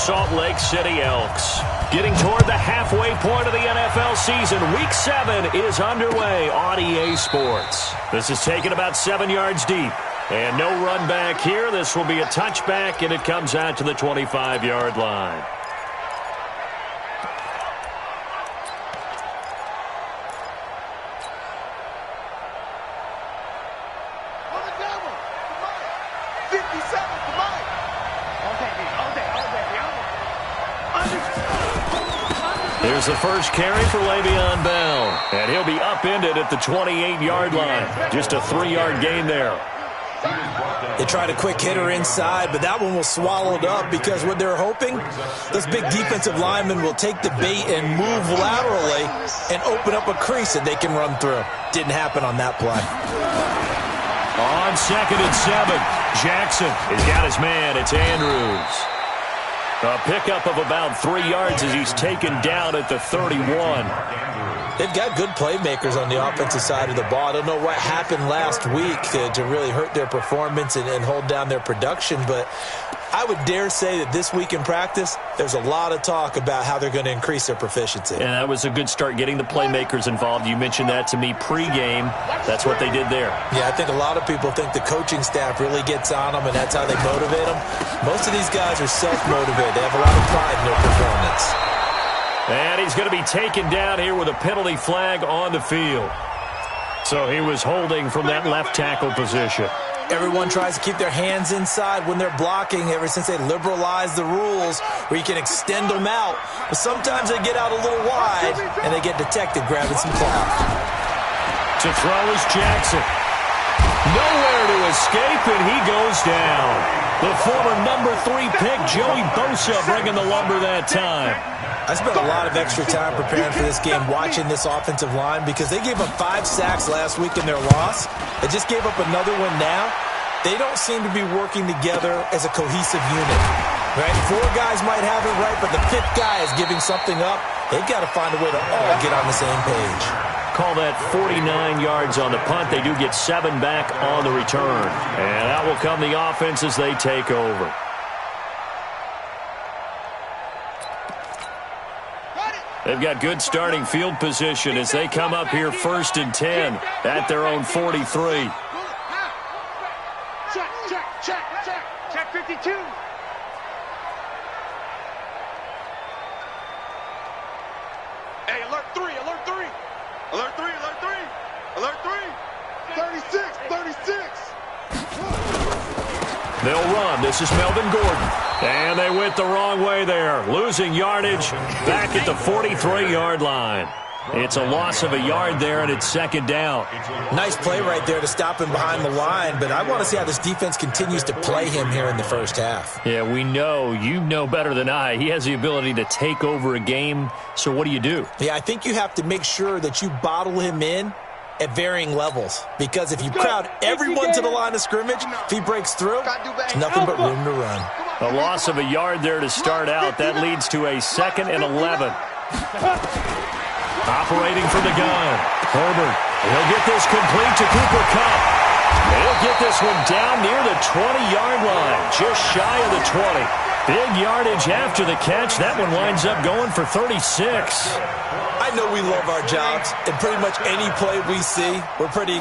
Salt Lake City Elks. Getting toward the halfway point of the NFL season, Week 7 is underway on EA Sports. This is taken about 7 yards deep. And no run back here. This will be a touchback, and it comes out to the 25-yard line. Here's the first carry for Le'Veon Bell. And he'll be upended at the 28-yard line. Just a 3-yard gain there. They tried a quick hitter inside, but that one was swallowed up because what they're hoping, those big defensive linemen will take the bait and move laterally and open up a crease that they can run through. Didn't happen on that play. On 2nd and 7, Jackson has got his man. It's Andrews. A pickup of about 3 yards as he's taken down at the 31. They've got good playmakers on the offensive side of the ball. I don't know what happened last week to really hurt their performance and hold down their production, but I would dare say that this week in practice, there's a lot of talk about how they're going to increase their proficiency. And that was a good start, getting the playmakers involved. You mentioned that to me pregame. That's what they did there. Yeah, I think a lot of people think the coaching staff really gets on them, and that's how they motivate them. Most of these guys are self-motivated. They have a lot of pride in their performance. And he's going to be taken down here with a penalty flag on the field. So he was holding from that left tackle position. Everyone tries to keep their hands inside when they're blocking ever since they liberalized the rules where you can extend them out. But sometimes they get out a little wide, and they get detected grabbing some cloth. To throw is Jackson. Nowhere to escape, and he goes down. The former number 3 pick, Joey Bosa, bringing the lumber that time. I spent a lot of extra time preparing for this game watching this offensive line because they gave up 5 sacks last week in their loss. They just gave up another one now. They don't seem to be working together as a cohesive unit. Right? 4 guys might have it right, but the 5th guy is giving something up. They've got to find a way to all get on the same page. Call that 49 yards on the punt. They do get 7 back on the return. And out will come the offense as they take over. They've got good starting field position as they come up here 1st and 10 at their own 43. Check 52. Hey, alert 3, alert 3. Alert 3, alert 3. Alert 3. 36. They'll run. This is Melvin Gordon. And they went the wrong way there. Losing yardage back at the 43-yard line. It's a loss of a yard there, and it's 2nd down. Nice play right there to stop him behind the line, but I want to see how this defense continues to play him here in the first half. Yeah, we know. You know better than I. He has the ability to take over a game, so what do you do? Yeah, I think you have to make sure that you bottle him in at varying levels, because if you crowd everyone to the line of scrimmage, if he breaks through, it's nothing but room to run. A loss of a yard there to start out. That leads to a 2nd and 11. Operating from the gun, Herbert. He'll get this complete to Cooper Kupp. He'll get this one down near the 20-yard line, just shy of the 20. Big yardage after the catch. That one winds up going for 36. I know we love our jobs, and pretty much any play we see, we're pretty,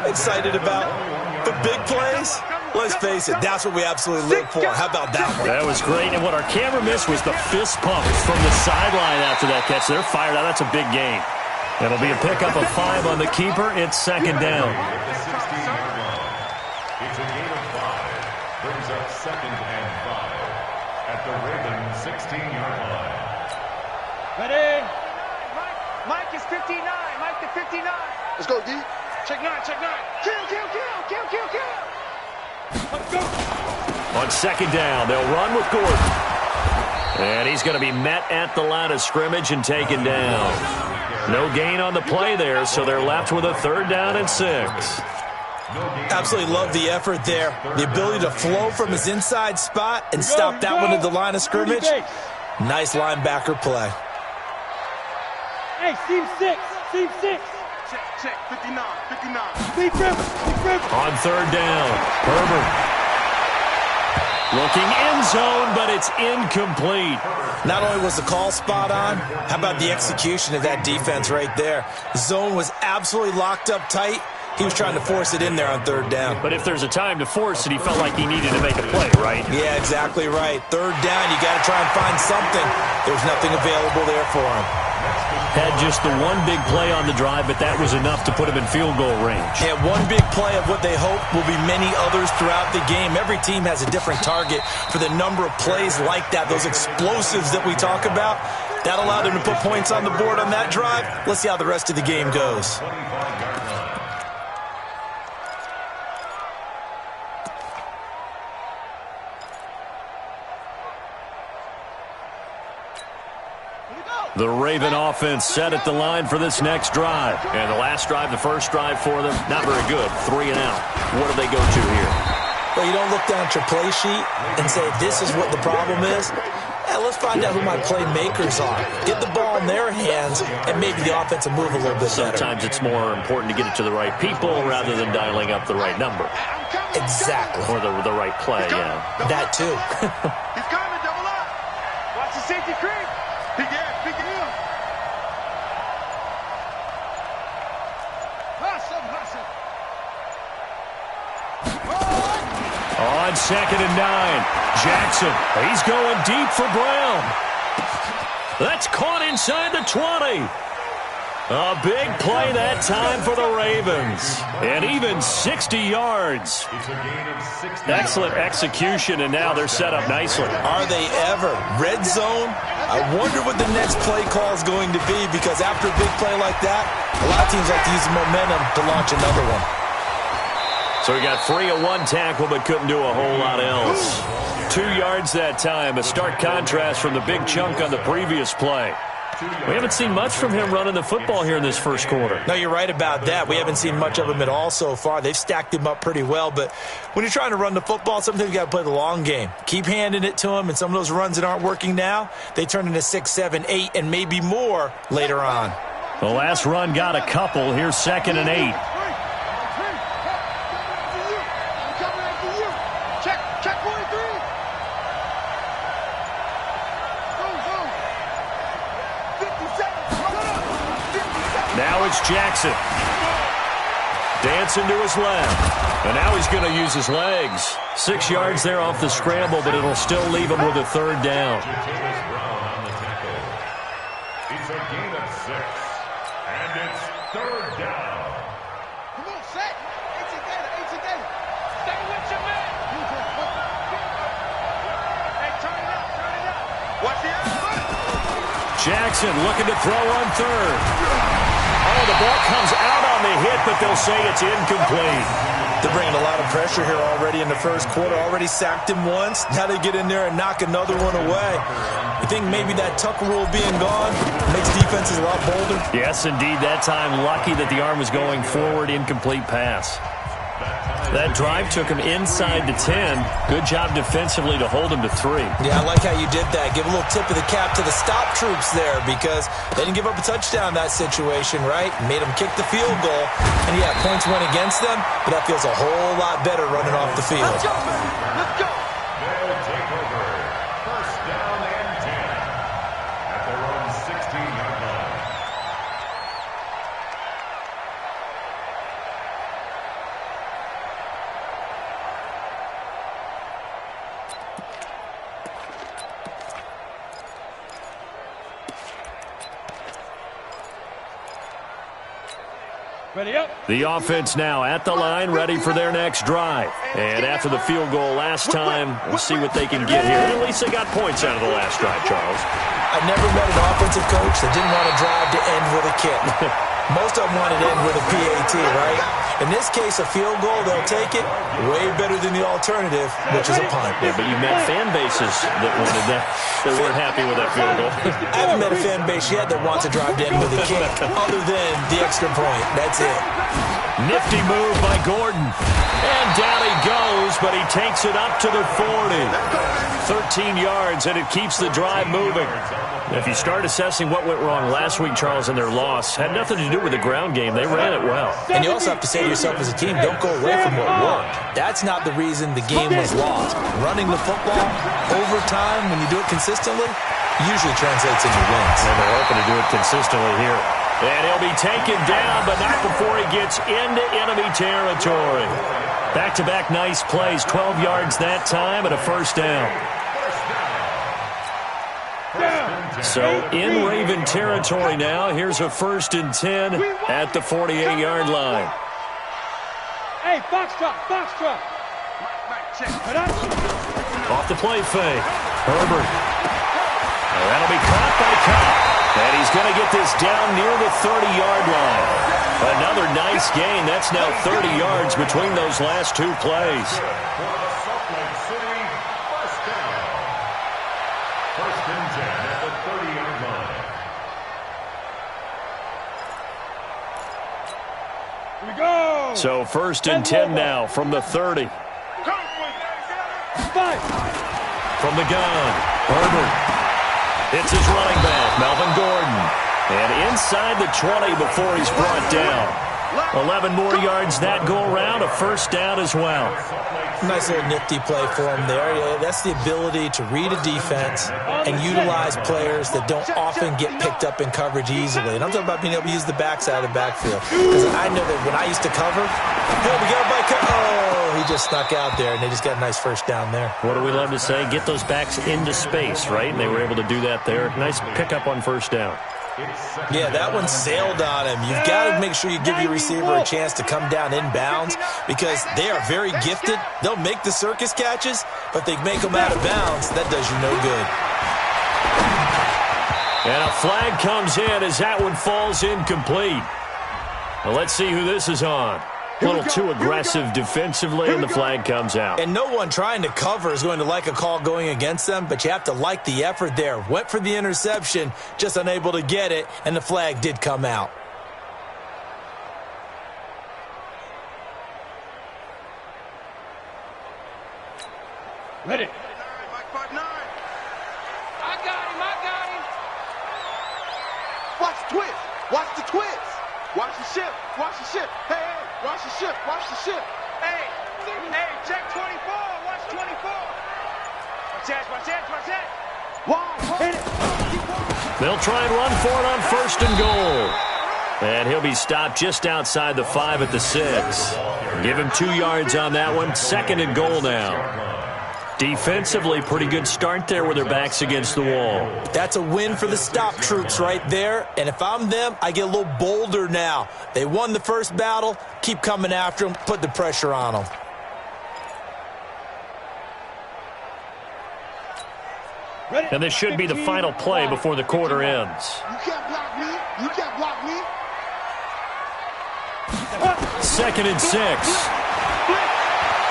excited about. The big plays, let's face it, that's what we absolutely live for. How about that one? That was great, and what our camera missed was the fist pump from the sideline after that catch. They're fired out. That's a big gain. It'll be a pickup of 5 on the keeper. It's 2nd down. It's a gain of 5. Brings up 2nd and 5 at the Ravens 16-yard line. Ready? Mike is 59. Mike to 59. Let's go, D. Check 9. Kill. Let's go. On 2nd down, they'll run with Gordon. And he's going to be met at the line of scrimmage and taken down. No gain on the play there, so they're left with a 3rd down and 6. Absolutely love the effort there. The ability to flow from his inside spot and stop that one at the line of scrimmage. Nice linebacker play. Hey, Steve 6. Check, 59. Big river. On 3rd down, Herbert. Looking end zone, but it's incomplete. Not only was the call spot on, how about the execution of that defense right there? Zone was absolutely locked up tight. He was trying to force it in there on third down. But if there's a time to force it, he felt like he needed to make a play, right? Yeah, exactly right. Third down, you got to try and find something. There's nothing available there for him. Had just the one big play on the drive, but that was enough to put him in field goal range. And one big play of what they hope will be many others throughout the game. Every team has a different target for the number of plays like that, those explosives that we talk about. That allowed him to put points on the board on that drive. Let's see how the rest of the game goes. The Raven offense set at the line for this next drive. And the last drive, the first drive for them, not very good. 3 and out. What do they go to here? Well, you don't look down at your play sheet and say, this is what the problem is. Let's find out who my playmakers are. Get the ball in their hands, and maybe the offense will move a little bit better. Sometimes it's more important to get it to the right people rather than dialing up the right number. Exactly. Or the right play, yeah. That too. He's coming, double up. Watch the safety creep. Pick it in. Hustle. On 2nd and 9, Jackson. He's going deep for Brown. That's caught inside the 20. A big play that time for the Ravens. And even 60 yards. Excellent execution, and now they're set up nicely. Are they ever? Red zone? I wonder what the next play call is going to be, because after a big play like that, a lot of teams like to use the momentum to launch another one. So he got free of one tackle but couldn't do a whole lot else. 2 yards that time, a stark contrast from the big chunk on the previous play. We haven't seen much from him running the football here in this first quarter. No, you're right about that. We haven't seen much of him at all so far. They've stacked him up pretty well, but when you're trying to run the football, sometimes you got to play the long game. Keep handing it to him, and some of those runs that aren't working now, they turn into 6, 7, 8, and maybe more later on. The last run got a couple. Here's 2nd and 8. Check 43. Now it's Jackson. Dancing to his left. And now he's going to use his legs. 6 yards there off the scramble, but it'll still leave him with a third down. It's a gain of 6. And it's third down. Come on, set. H-A-Gator. Stay with your man. Hey, turn it up. Watch the outside. Jackson looking to throw on third. Oh, the ball comes out on the hit, but they'll say it's incomplete. They're bringing a lot of pressure here already in the first quarter. Already sacked him once. Now they get in there and knock another one away. You think maybe that Tucker rule being gone makes defenses a lot bolder? Yes, indeed. That time, lucky that the arm was going forward. Incomplete pass. That drive took him inside the 10. Good job defensively to hold him to 3. Yeah, I like how you did that. Give a little tip of the cap to the stop troops there, because they didn't give up a touchdown in that situation, right? Made them kick the field goal. And yeah, points went against them, but that feels a whole lot better running off the field. Let's go. They'll take over. First down and 10. At their own 16-yard line. Ready up. The offense now at the line, ready for their next drive. And after the field goal last time, we'll see what they can get here. At least they got points out of the last drive, Charles. I've never met an offensive coach that didn't want to drive to end with a kick. Most of them wanted to end with a PAT, right? In this case, a field goal, they'll take it. Way better than the alternative, which is a punt. Yeah, but you met fan bases that wanted that, that weren't happy with that field goal. I haven't met a fan base yet that wants to drive to end with a kick, other than the extra point. That's it. Nifty move by Gordon. And down he goes, but he takes it up to the 40. 13 yards, and it keeps the drive moving. If you start assessing what went wrong last week, Charles, in their loss, had nothing to do with the ground game. They ran it well. And you also have to say to yourself as a team, don't go away from what worked. That's not the reason the game was lost. Running the football over time, when you do it consistently, usually translates into wins. And they're hoping to do it consistently here. And he'll be taken down, but not before he gets into enemy territory. Back-to-back nice plays, 12 yards that time and a first down. So in Raven territory now, here's a 1st and 10 at the 48-yard line. Hey, box truck. Off the play fake. Herbert. And that'll be caught by Cobb. And he's going to get this down near the 30-yard line. Another nice gain. That's now 30 yards between those last two plays. So 1st and 10 now from the 30. From the gun, Herbert. It's his running back, Melvin Gordon. And inside the 20 before he's brought down. 11 more yards that go around, a first down as well. Nice little nifty play for him there. Yeah, that's the ability to read a defense and utilize players that don't often get picked up in coverage easily. And I'm talking about being able to use the backside of the backfield. Because I know that when I used to cover, hey, we got a bike. Oh, he just snuck out there, and they just got a nice first down there. What do we love to say? Get those backs into space, right? And they were able to do that there. Nice pickup on first down. Yeah, that one sailed on him. You've got to make sure you give your receiver a chance to come down inbounds because they are very gifted. They'll make the circus catches, but they make them out of bounds. That does you no good. And a flag comes in as that one falls incomplete. Well, let's see who this is on. A little too aggressive defensively, and the flag comes out. And no one trying to cover is going to like a call going against them, but you have to like the effort there. Went for the interception, just unable to get it, and the flag did come out. Ready. I got him. Watch the twist. Watch the twist. Watch the ship. Hey, watch the ship. Hey, check 24. Watch 24. Watch that. Hit it. They'll try and run for it on 1st and goal. And he'll be stopped just outside the 5 at the 6. Give him 2 yards on that one. 2nd and goal now. Defensively, pretty good start there with their backs against the wall. That's a win for the stop troops right there. And if I'm them, I get a little bolder now. They won the first battle. Keep coming after them. Put the pressure on them. And this should be the final play before the quarter ends. You can't block me. 2nd and 6.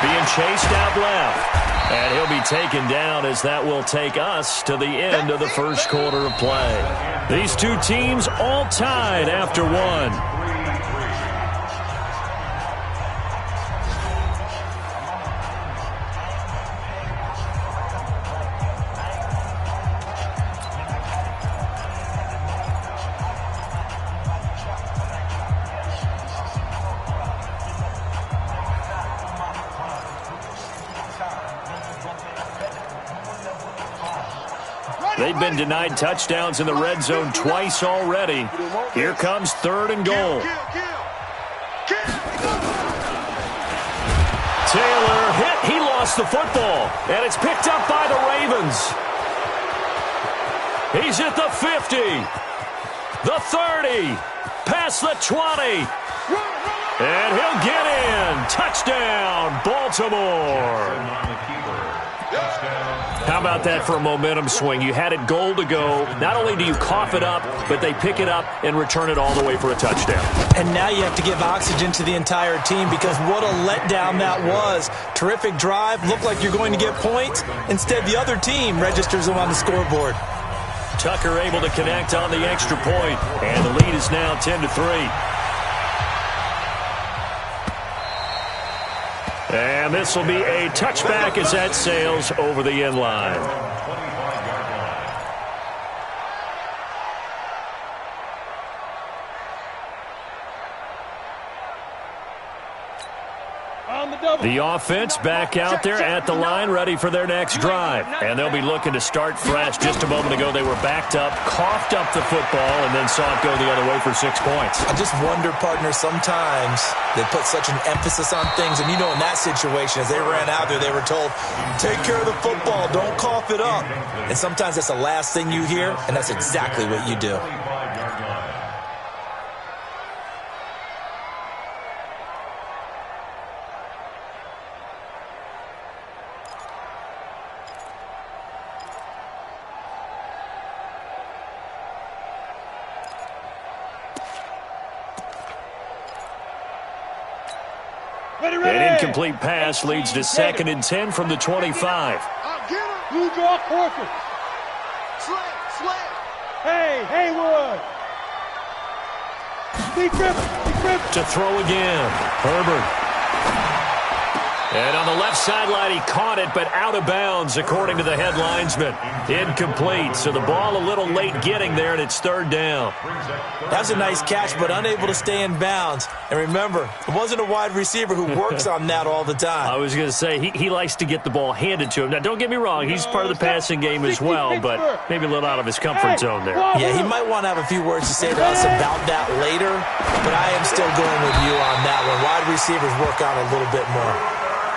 Being chased out left. And he'll be taken down as that will take us to the end of the first quarter of play. These two teams all tied after one. They've been denied touchdowns in the red zone twice already. Here comes 3rd and goal. Taylor hit. He lost the football. And it's picked up by the Ravens. He's at the 50. The 30. Past the 20. And he'll get in. Touchdown, Baltimore. How about that for a momentum swing? You had it goal to go. Not only do you cough it up, but they pick it up and return it all the way for a touchdown. And now you have to give oxygen to the entire team because what a letdown that was. Terrific drive. Looked like you're going to get points. Instead, the other team registers them on the scoreboard. Tucker able to connect on the extra point, and the lead is now 10-3. And this will be a touchback as that sails over the end line. The offense back out there at the line, ready for their next drive. And they'll be looking to start fresh. Just a moment ago, they were backed up, coughed up the football, and then saw it go the other way for 6 points. I just wonder, partner, sometimes they put such an emphasis on things. And, you know, in that situation, as they ran out there, they were told, take care of the football, don't cough it up. And sometimes that's the last thing you hear, and that's exactly what you do. An incomplete pass leads to 2nd and 10 from the 25. You draw quarter. Slam. Hey, Haywood. Deep grip. To throw again. Herbert. And on the left sideline, he caught it, but out of bounds, according to the head linesman. Incomplete, so the ball a little late getting there, and it's 3rd down. That's a nice catch, but unable to stay in bounds. And remember, it wasn't a wide receiver who works on that all the time. I was going to say, he likes to get the ball handed to him. Now, don't get me wrong, he's part of the passing game as well, but maybe a little out of his comfort zone there. Yeah, he might want to have a few words to say to us about that later, but I am still going with you on that one. Wide receivers work on a little bit more.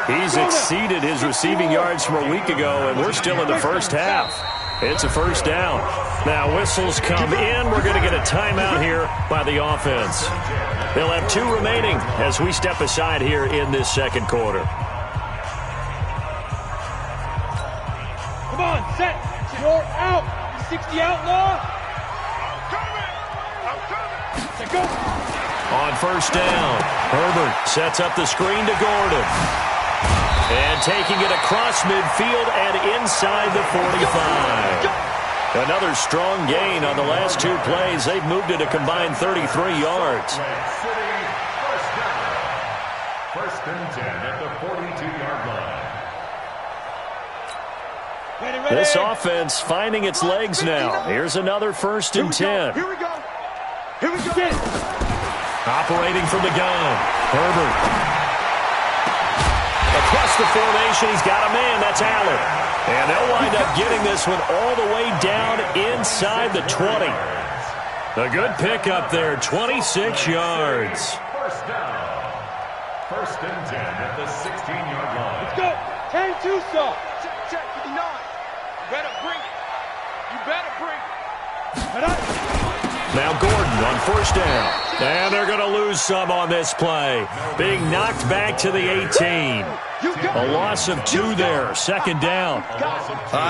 He's exceeded his receiving yards from a week ago, and we're still in the first half. It's a 1st down. Now whistles come in. We're going to get a timeout here by the offense. They'll have 2 remaining as we step aside here in this 2nd quarter. Come on, set. You're out. 60 outlaw. Set, go. On 1st down, Herbert sets up the screen to Gordon. And taking it across midfield and inside the 45. Another strong gain on the last 2 plays. They've moved it a combined 33 yards. 1st and 10 at the 42-yard line. Ready. This offense finding its legs now. Here's another 1st and 10. Here we go. Operating from the gun, Herbert. Across the formation, he's got a man. That's Allen. And they'll wind up getting this one all the way down inside the 20. A good pickup there, 26 yards. 1st down. 1st and 10 at the 16-yard line. Let's go. 10-2 stop. Check 59. You better bring it. You better bring it. Now Gordon on 1st down. And they're going to lose some on this play. Being knocked back to the 18. A loss of 2 there. 2nd down.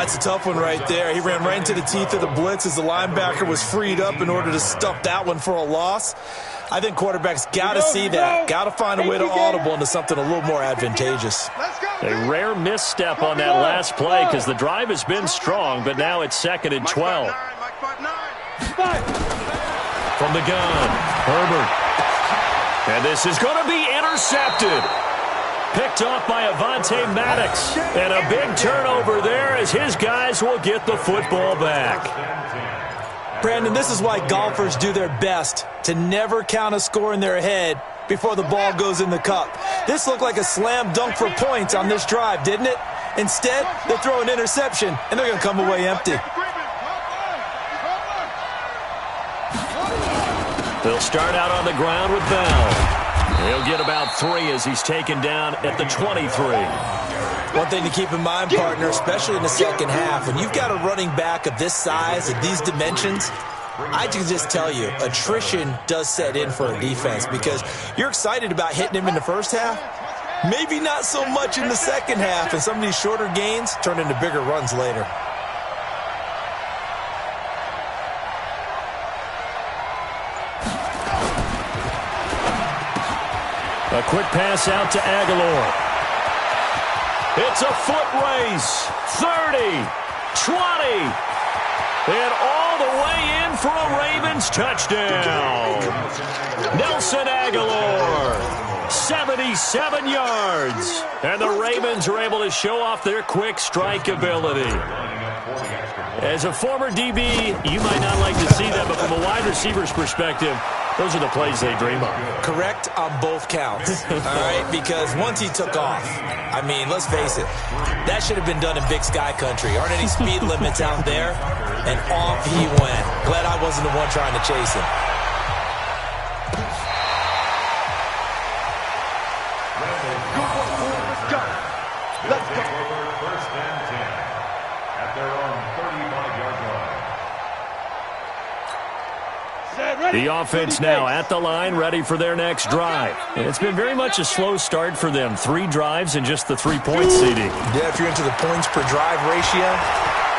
It's a tough one right there. He ran right into the teeth of the blitz as the linebacker was freed up in order to stuff that one for a loss. I think quarterbacks got to see that. Got to find a way to audible into something a little more advantageous. A rare misstep on that last play because the drive has been strong, but now it's 2nd and 12. From the gun, Herbert. And this is going to be intercepted. Picked off by Avonte Maddox. And a big turnover there as his guys will get the football back. Brandon, this is why golfers do their best to never count a score in their head before the ball goes in the cup. This looked like a slam dunk for points on this drive, didn't it? Instead, they throw an interception, and they're going to come away empty. They'll start out on the ground with Bell. He'll get about 3 as he's taken down at the 23. One thing to keep in mind, partner, especially in the 2nd half, when you've got a running back of this size, of these dimensions, I can just tell you, attrition does set in for a defense because you're excited about hitting him in the 1st half, maybe not so much in the 2nd half, and some of these shorter gains turn into bigger runs later. A quick pass out to Aguilar. It's a foot race. 30, 20, and all the way in for a Ravens touchdown. Nelson Aguilar, 77 yards. And the Ravens are able to show off their quick strike ability. As a former DB, you might not like to see that, but from a wide receiver's perspective, Those are the plays they dream of. Correct on both counts, all right? Because once he took off, I mean, let's face it, that should have been done in Big Sky Country. Aren't any speed limits out there? And off he went. Glad I wasn't the one trying to chase him. Let's go. First and 10 at their own 35-yard line. The offense now at the line, ready for their next drive. And it's been very much a slow start for them. 3 drives and just the 3-point seeding. Yeah, if you're into the points per drive ratio,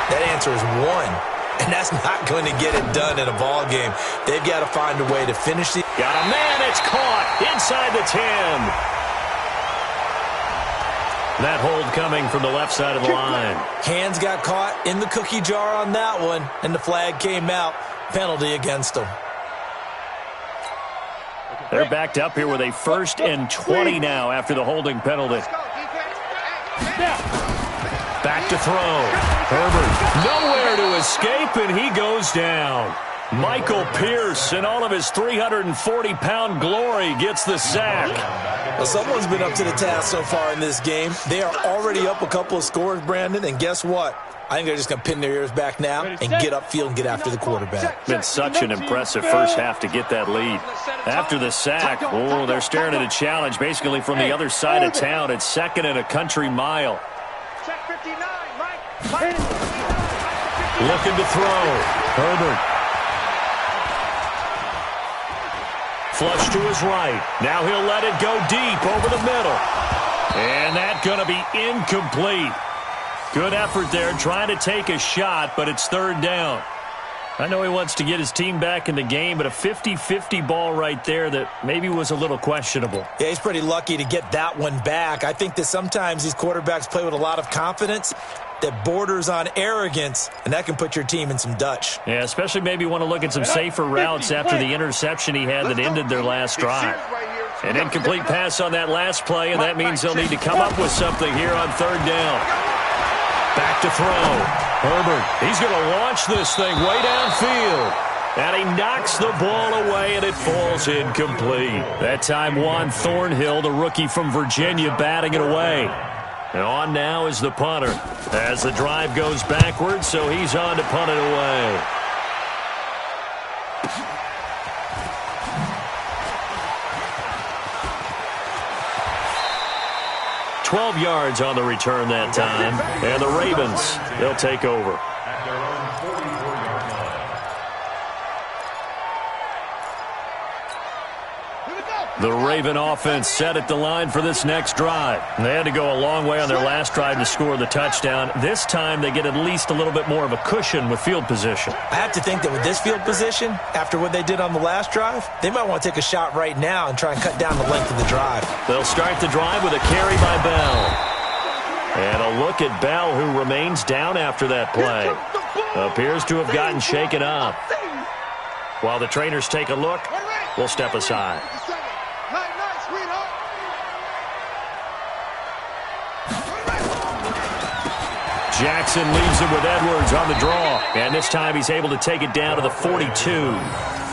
that answer is 1. And that's not going to get it done in a ball game. They've got to find a way to finish the... Got a man, it's caught inside the 10. That hold coming from the left side of the line. Hands got caught in the cookie jar on that one, and the flag came out. Penalty against them. They're backed up here with a 1st and 20 now after the holding penalty. Back to throw. Herbert nowhere to escape, and he goes down. Michael Pierce in all of his 340-pound glory gets the sack. Well, someone's been up to the task so far in this game. They are already up a couple of scores, Brandon, and guess what? I think they're just going to pin their ears back now and get upfield and get after the quarterback. Been such an impressive first half to get that lead. After the sack, oh, they're staring at a challenge basically from the other side of town. It's 2nd and a country mile. Check 59, Mike. Looking to throw. Herbert. Flush to his right. Now he'll let it go deep over the middle. And that's going to be incomplete. Good effort there trying to take a shot, but it's 3rd down. I know he wants to get his team back in the game, but a 50-50 ball right there that maybe was a little questionable. Yeah, he's pretty lucky to get that one back. I think that sometimes these quarterbacks play with a lot of confidence that borders on arrogance, and that can put your team in some Dutch. Yeah, especially maybe want to look at some safer routes after the interception he had that ended their last drive. An incomplete pass on that last play, and that means they'll need to come up with something here on 3rd down. Back to throw. Herbert, he's going to launch this thing way downfield. And he knocks the ball away, and it falls incomplete. That time, Juan Thornhill, the rookie from Virginia, batting it away. And on now is the punter as the drive goes backwards, so he's on to punt it away. $12 yards on the return that time. And the Ravens, they'll take over. At their own 44-yard line. The Raven offense set at the line for this next drive. They had to go a long way on their last drive to score the touchdown. This time they get at least a little bit more of a cushion with field position. I have to think that with this field position, after what they did on the last drive, they might want to take a shot right now and try and cut down the length of the drive. They'll start the drive with a carry by Bell. And a look at Bell, who remains down after that play. Appears to have gotten shaken up. While the trainers take a look, we'll step aside. Jackson leaves it with Edwards on the draw. And this time he's able to take it down to the 42.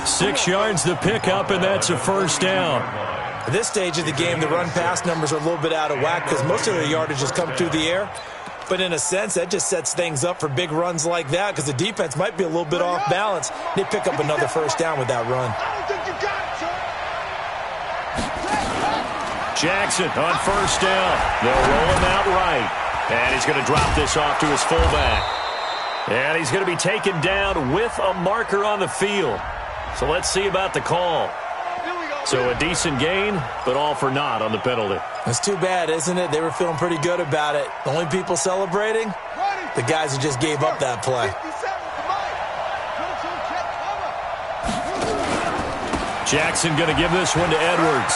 6 yards to pick up, and that's a 1st down. At this stage of the game, the run-pass numbers are a little bit out of whack because most of their yardage has come through the air. But in a sense, that just sets things up for big runs like that because the defense might be a little bit off balance. They pick up another 1st down with that run. Jackson on 1st down. They'll roll him out right. And he's going to drop this off to his fullback. And he's going to be taken down with a marker on the field. So let's see about the call. So a decent gain, but all for naught on the penalty. It's too bad, isn't it? They were feeling pretty good about it. The only people celebrating? The guys who just gave up that play. Jackson going to give this one to Edwards.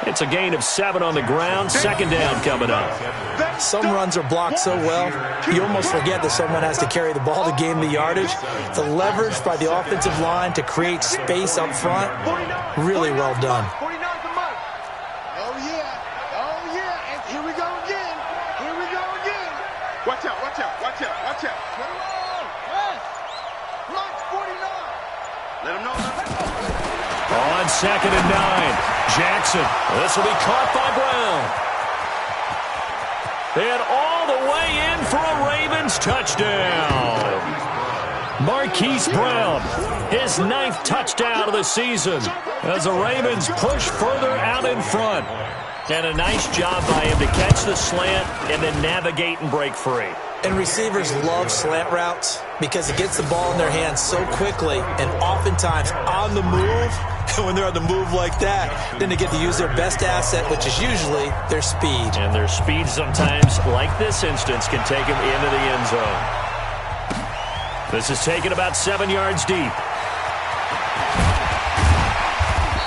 It's a gain of 7 on the ground. 2nd down coming up. Some runs are blocked so well, you almost forget that someone has to carry the ball to gain the yardage. The leverage by the offensive line to create space up front, really well done. Oh, yeah. Oh, yeah. And here we go again. Here we go again. Watch out. Watch out. Watch out. Watch out. Turn around. Yes. Lunch 49. on 2nd and 9. Jackson. This will be caught by Brown. And all the way in for a Ravens touchdown. Marquise Brown, his 9th touchdown of the season as the Ravens push further out in front. And a nice job by him to catch the slant and then navigate and break free. And receivers love slant routes because it gets the ball in their hands so quickly and oftentimes on the move. And when they're on the move like that, then they get to use their best asset, which is usually their speed. And their speed sometimes, like this instance, can take them into the end zone. This is taken about 7 yards deep.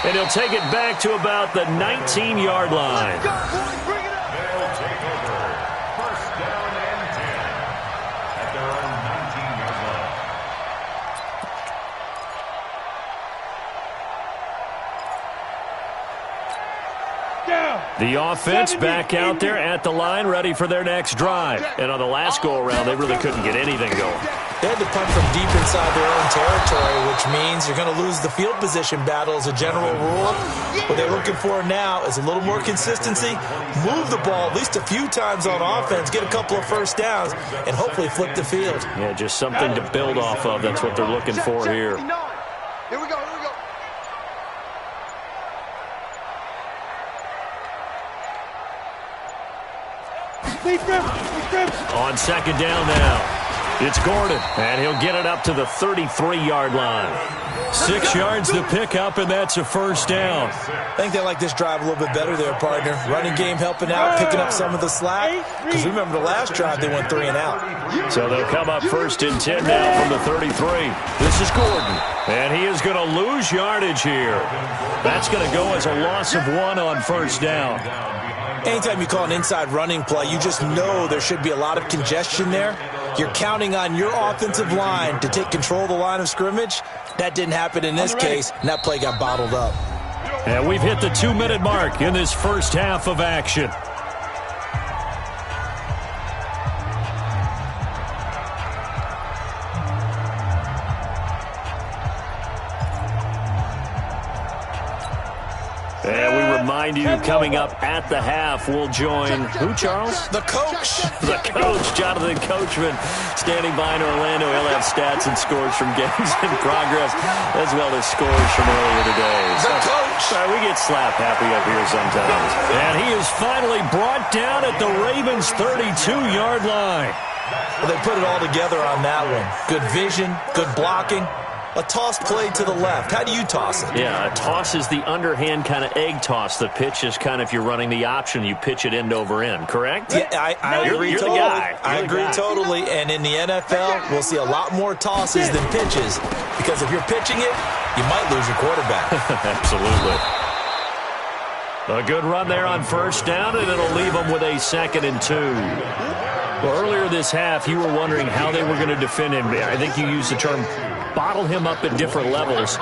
And he'll take it back to about the 19-yard line. They'll take over. First down and 10 at their own 19-yard line. The offense back out there at the line, ready for their next drive. And on the last go-around, they really couldn't get anything going. They had to punt from deep inside their own territory, which means you're going to lose the field position battle as a general rule. What they're looking for now is a little more consistency, move the ball at least a few times on offense, get a couple of first downs, and hopefully flip the field. Yeah, just something to build off of. That's what they're looking for here. Here we go. On 2nd down now. It's Gordon, and he'll get it up to the 33-yard line. 6 yards to pick up, and that's a first down. I think they like this drive a little bit better there, partner. Running game helping out, picking up some of the slack. Because remember the last drive, they went 3 and out. So they'll come up 1st and 10 now from the 33. This is Gordon, and he is going to lose yardage here. That's going to go as a loss of 1 on 1st down. Anytime you call an inside running play, you just know there should be a lot of congestion there. You're counting on your offensive line to take control of the line of scrimmage. That didn't happen in this case, and that play got bottled up. And we've hit the 2-minute mark in this first half of action. And we remind you, coming up at the half, we'll join who, Charles? The coach. The coach, Jonathan Coachman, standing by in Orlando. He'll have stats and scores from games in progress, as well as scores from earlier today. The coach. We get slap happy up here sometimes. And he is finally brought down at the Ravens' 32-yard line. Well, they put it all together on that one. Good vision, good blocking. A toss play to the left. How do you toss it? Yeah, a toss is the underhand kind of egg toss. The pitch is kind of, if you're running the option, you pitch it end over end, correct? Yeah, I agree totally. I agree totally. And in the NFL, we'll see a lot more tosses than pitches. Because if you're pitching it, you might lose your quarterback. Absolutely. A good run there on 1st down, and it'll leave them with a 2nd and 2. Well, earlier this half, you were wondering how they were going to defend him. I think you used the term bottle him up at different levels.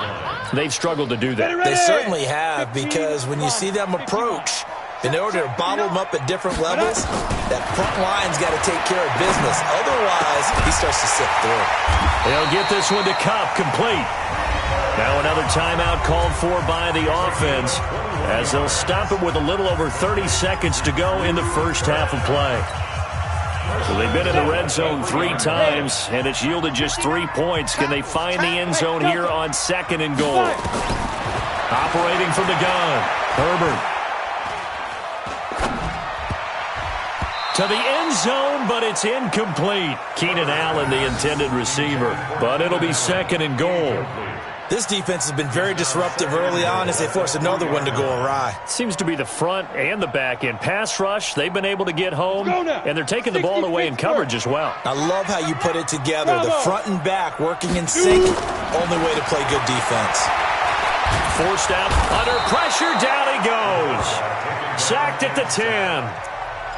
They've struggled to do that. They certainly have, because when you see them approach, in order to bottle them up at different levels, that front line's got to take care of business. Otherwise, he starts to sift through. They'll get this one to Cup, complete. Now another timeout called for by the offense, as they'll stop it with a little over 30 seconds to go in the first half of play. So they've been in the red zone 3 times, and it's yielded just 3 points. Can they find the end zone here on 2nd and goal? Operating from the gun, Herbert. To the end zone, but it's incomplete. Keenan Allen, the intended receiver. But it'll be 2nd and goal. This defense has been very disruptive early on as they force another one to go awry. Seems to be the front and the back end. Pass rush, they've been able to get home, and they're taking the ball away in coverage as well. I love how you put it together. The front and back working in sync, only way to play good defense. Forced out, under pressure, down he goes. Sacked at the 10.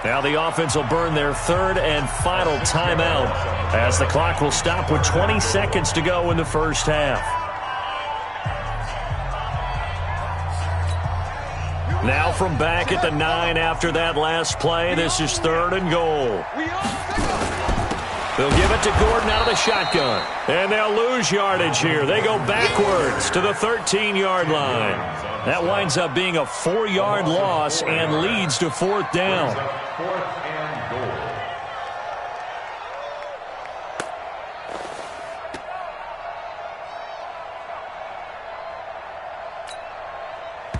Now the offense will burn their 3rd and final timeout, as the clock will stop with 20 seconds to go in the first half. Now from back at the 9 after that last play, this is 3rd and goal. They'll give it to Gordon out of the shotgun. And they'll lose yardage here. They go backwards to the 13-yard line. That winds up being a 4-yard loss and leads to 4th down. 4th and goal.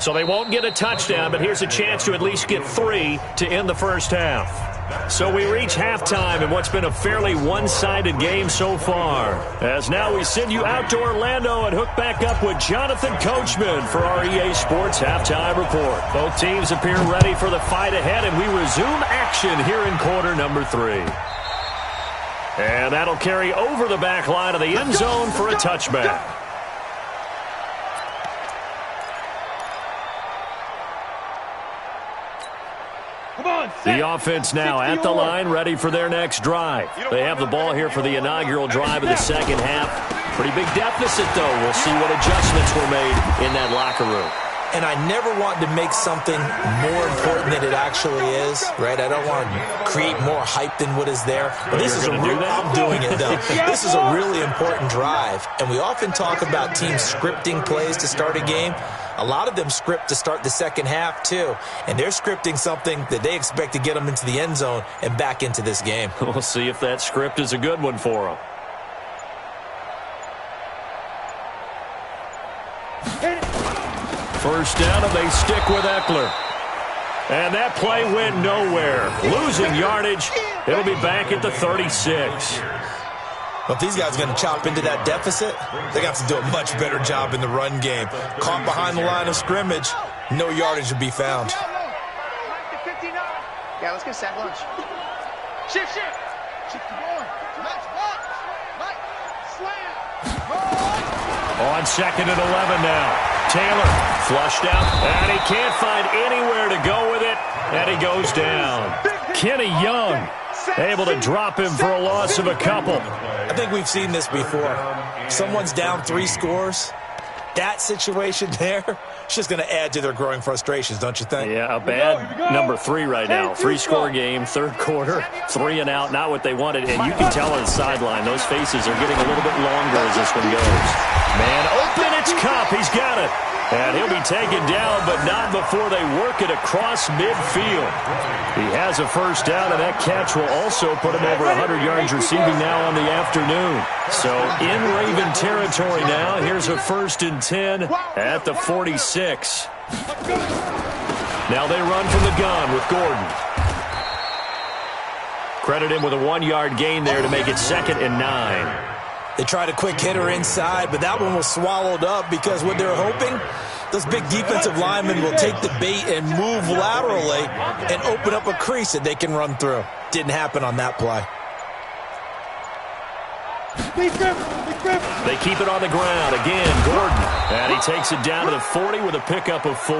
So they won't get a touchdown, but here's a chance to at least get 3 to end the first half. So we reach halftime in what's been a fairly one-sided game so far. As now we send you out to Orlando and hook back up with Jonathan Coachman for our EA Sports Halftime Report. Both teams appear ready for the fight ahead, and we resume action here in quarter number 3. And that'll carry over the back line of the end zone for a touchback. The offense now at the line, ready for their next drive. They have the ball here for the inaugural drive of the second half. Pretty big deficit, though. We'll see what adjustments were made in that locker room. And I never want to make something more important than it actually is, right? I don't want to create more hype than what is there. But this is I'm doing it, though. This is a really important drive. And we often talk about teams scripting plays to start a game. A lot of them script to start the second half, too. And they're scripting something that they expect to get them into the end zone and back into this game. We'll see if that script is a good one for them. First down, and they stick with Eckler. And that play went nowhere. Losing yardage. It'll be back at the 36. Well, if these guys are going to chop into that deficit, they're going to have to do a much better job in the run game. Caught behind the line of scrimmage, no yardage to be found. Yeah, let's get sack lunch. Shift. Shift the ball. Max box. Mike, slam. On 2nd and 11 now. Taylor flushed out, and he can't find anywhere to go with it, and he goes down. Kenny Young able to drop him for a loss of a couple. I think we've seen this before. Someone's down 3 scores. That situation there, it's just going to add to their growing frustrations, don't you think? Yeah, a bad number 3 right now. 3-score game, 3rd quarter, 3 and out, not what they wanted. And you can tell on the sideline, those faces are getting a little bit longer as this one goes. Man open, it's Kupp. He's got it. And he'll be taken down, but not before they work it across midfield. He has a first down, and that catch will also put him over 100 yards receiving now on the afternoon. So in Raven territory now. Here's a 1st and 10 at the 46. Now they run from the gun with Gordon. Credit him with a 1-yard gain there to make it 2nd and 9. They tried a quick hitter inside, but that one was swallowed up because what they're hoping, those big defensive linemen will take the bait and move laterally and open up a crease that they can run through. Didn't happen on that play. They keep it on the ground. Again, Gordon. And he takes it down to the 40 with a pickup of 4.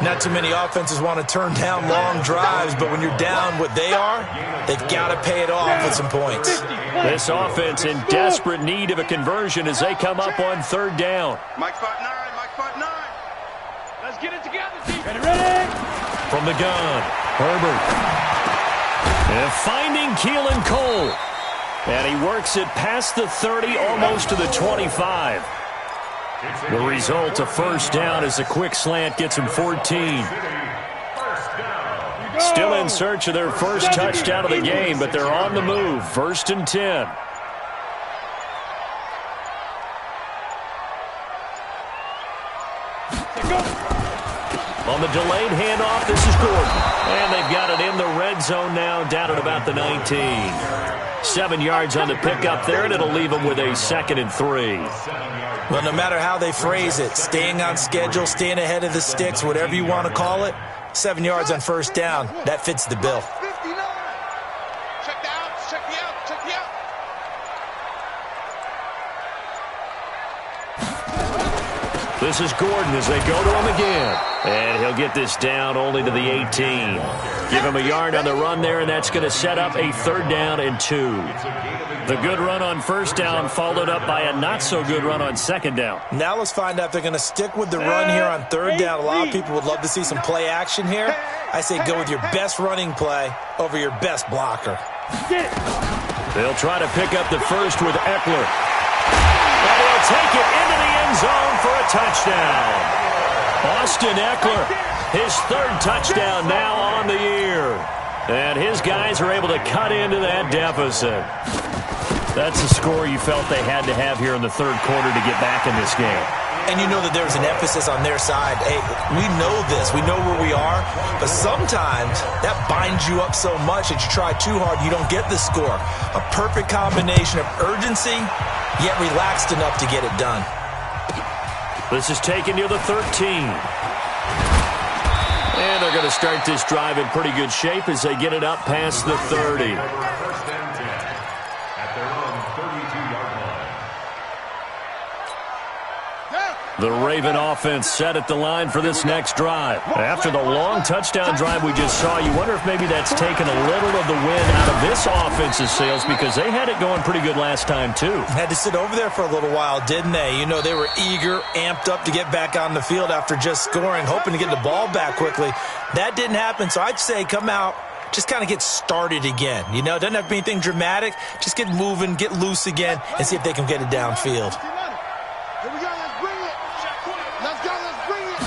Not too many offenses want to turn down long drives, but when you're down what they are, they've got to pay it off with some points. This offense in desperate need of a conversion as they come up on 3rd down. Mike 5-9. Let's get it together, team. Ready? From the gun, Herbert. And finding Keelan Cole. And he works it past the 30, almost to the 25. The result, a first down as a quick slant gets him 14. Still in search of their first touchdown of the game, but they're on the move. 1st and 10. On the delayed handoff, this is Gordon. And they've got it in the red zone now, down at about the 19. 7 yards on the pickup there, and it'll leave them with a 2nd and 3. Well, no matter how they phrase it, staying on schedule, staying ahead of the sticks, whatever you want to call it, 7 yards on first down, that fits the bill. 59. Check the outs. Check the outs. Check the outs. This is Gordon as they go to him again. And he'll get this down only to the 18. Give him a yard on the run there, and that's going to set up a 3rd down and 2. The good run on first down followed up by a not-so-good run on 2nd down. Now let's find out if they're going to stick with the run here on 3rd down. A lot of people would love to see some play action here. I say go with your best running play over your best blocker. Get it. They'll try to pick up the first with Eckler. And he'll take it into the end zone for a touchdown. Austin Eckler, his third touchdown now on the year. And his guys are able to cut into that deficit. That's the score you felt they had to have here in the third quarter to get back in this game. And you know that there's an emphasis on their side. Hey, we know this. We know where we are. But sometimes that binds you up so much that you try too hard, you don't get the score. A perfect combination of urgency, yet relaxed enough to get it done. This is taken near the 13. And they're going to start this drive in pretty good shape as they get it up past the 30. First and 10 at their own 32-yard line. The Raven offense set at the line for this next drive. After the long touchdown drive we just saw, you wonder if maybe that's taken a little of the wind out of this offense's sails because they had it going pretty good last time too. Had to sit over there for a little while, didn't they? You know, they were eager, amped up to get back on the field after just scoring, hoping to get the ball back quickly. That didn't happen, so I'd say come out, just kind of get started again. You know, doesn't have to be anything dramatic. Just get moving, get loose again, and see if they can get it downfield. Here we go, let's bring it. Let's go, let's bring it.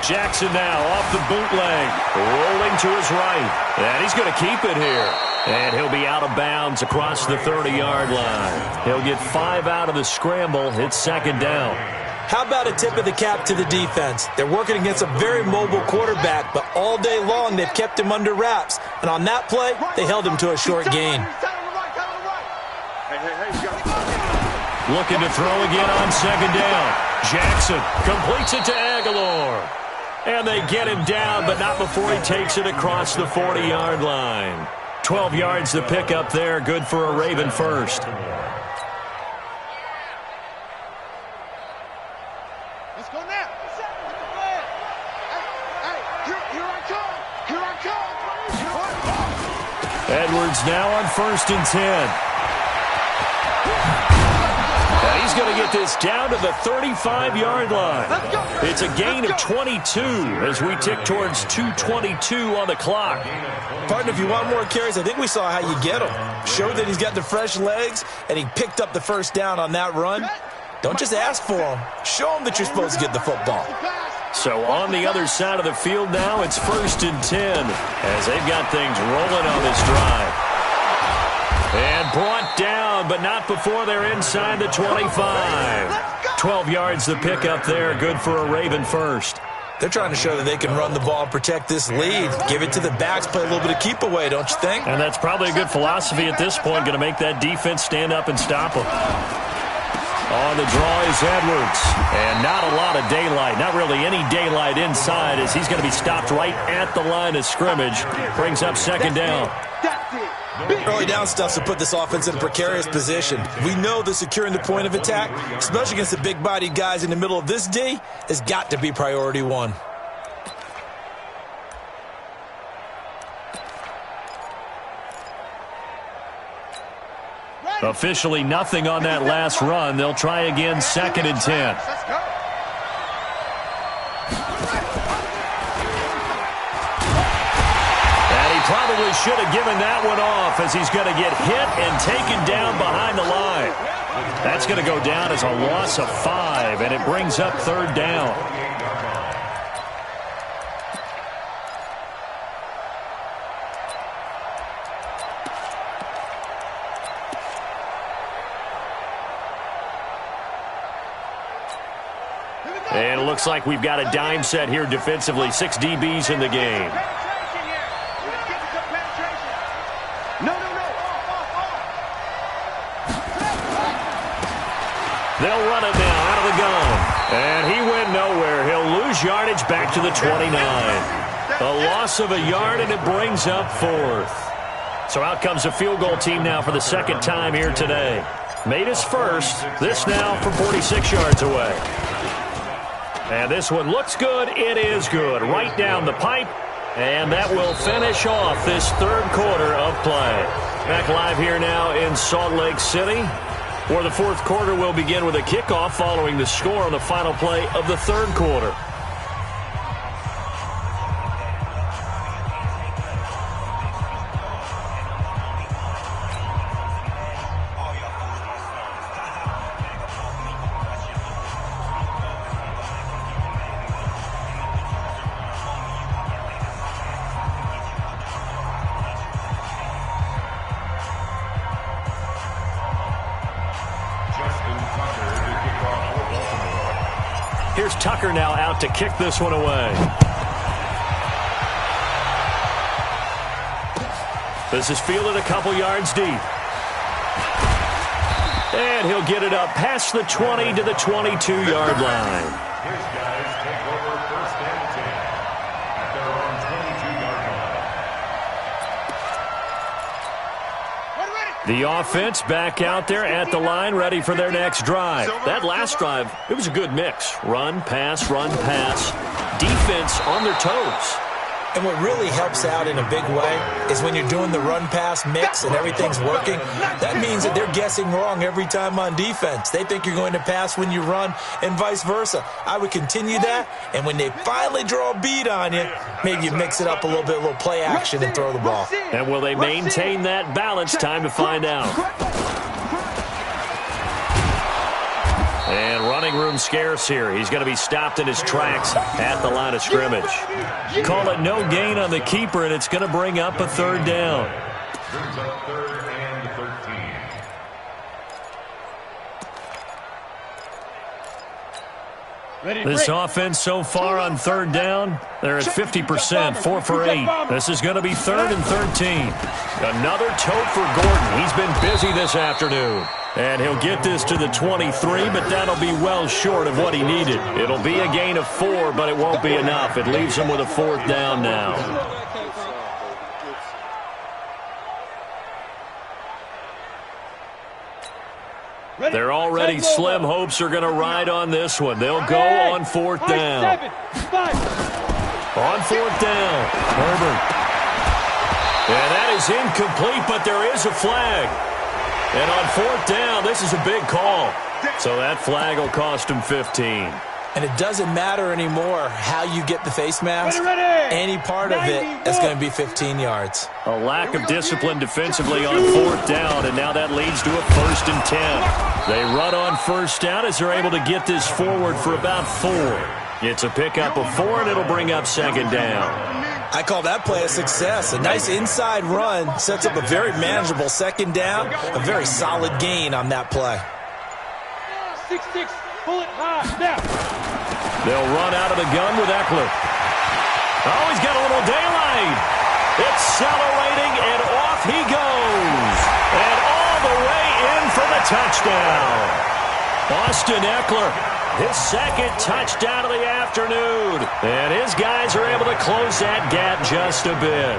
Jackson now off the bootleg, rolling to his right. And he's going to keep it here. And he'll be out of bounds across the 30-yard line. He'll get 5 out of the scramble. It's second down. How about a tip of the cap to the defense? They're working against a very mobile quarterback, but all day long they've kept him under wraps. And on that play, they held him to a short gain. Looking to throw again on second down. Jackson completes it to Aguilar. And they get him down, but not before he takes it across the 40-yard line. 12 yards to pick up there. Good for a Raven first. Let's go now. Hey, here I come. Here I come. Edwards now on 1st and 10. And he's going to get this down to the 35-yard line. It's a gain of 22 as we tick towards 2:22 on the clock. Partner, if you want more carries, I think we saw how you get him. Showed that he's got the fresh legs, and he picked up the first down on that run. Don't just ask for him. Show him that you're supposed to get the football. So on the other side of the field now, it's 1st and 10 as they've got things rolling on this drive. And brought down, but not before they're inside the 25. 12 yards to pick up there. Good for a Raven first. They're trying to show that they can run the ball and protect this lead. Give it to the backs, play a little bit of keep away, don't you think? And that's probably a good philosophy at this point. Going to make that defense stand up and stop them. On the draw is Edwards. And not a lot of daylight. Not really any daylight inside as he's going to be stopped right at the line of scrimmage. Brings up second down. Early down stuff to put this offense in a precarious position. We know that securing the point of attack, especially against the big-bodied guys in the middle of this D, has got to be priority one. Officially nothing on that last run. They'll try again, 2nd and 10. Let's go. Probably should have given that one off as he's going to get hit and taken down behind the line. That's going to go down as a loss of 5, and it brings up 3rd down. And it looks like we've got a dime set here defensively. 6 DBs in the game. They'll run it now out of the gun. And he went nowhere. He'll lose yardage back to the 29. A loss of a yard, and it brings up 4th. So out comes a field goal team now for the second time here today. Made his first. This now from 46 yards away. And this one looks good. It is good. Right down the pipe. And that will finish off this third quarter of play. Back live here now in Salt Lake City, where the fourth quarter will begin with a kickoff following the score on the final play of the third quarter. Here's Tucker now out to kick this one away. This is fielded a couple yards deep. And he'll get it up past the 20 to the 22-yard line. His guys take over first and 10 at their own 22-yard line. The offense back out there at the line, ready for their next drive. That last drive, it was a good mix. Run, pass, defense on their toes. And what really helps out in a big way is when you're doing the run-pass mix and everything's working, that means that they're guessing wrong every time on defense. They think you're going to pass when you run and vice versa. I would continue that, and when they finally draw a beat on you, maybe you mix it up a little bit, a little play action and throw the ball. And will they maintain that balance? Time to find out. And running room scarce here. He's going to be stopped in his tracks at the line of scrimmage. Call it no gain on the keeper, and it's going to bring up a third down. Brings up 3rd and 13. This offense so far on third down, they're at 50%, 4 for 8. This is going to be 3rd and 13. Another tote for Gordon. He's been busy this afternoon. And he'll get this to the 23, but that'll be well short of what he needed. It'll be a gain of 4, but it won't be enough. It leaves him with a 4th down now. Their already slim hopes are going to ride on this one. They'll go on 4th down. On 4th down, Herbert. And that is incomplete, but there is a flag. And on 4th down, this is a big call. So that flag will cost him 15. And it doesn't matter anymore how you get the face mask. Any part of it is going to be 15 yards. A lack of discipline defensively on 4th down, and now that leads to a 1st and 10. They run on 1st down as they're able to get this forward for about 4. It's a pickup of 4, and it'll bring up 2nd down. I call that play a success. A nice inside run sets up a very manageable 2nd down, a very solid gain on that play. 6-6, pull it high, snap. They'll run out of the gun with Eckler. Oh, he's got a little daylight. Accelerating, and off he goes. And all the way in for the touchdown. Austin Eckler, his 2nd touchdown of the afternoon. And his guys are able to close that gap just a bit.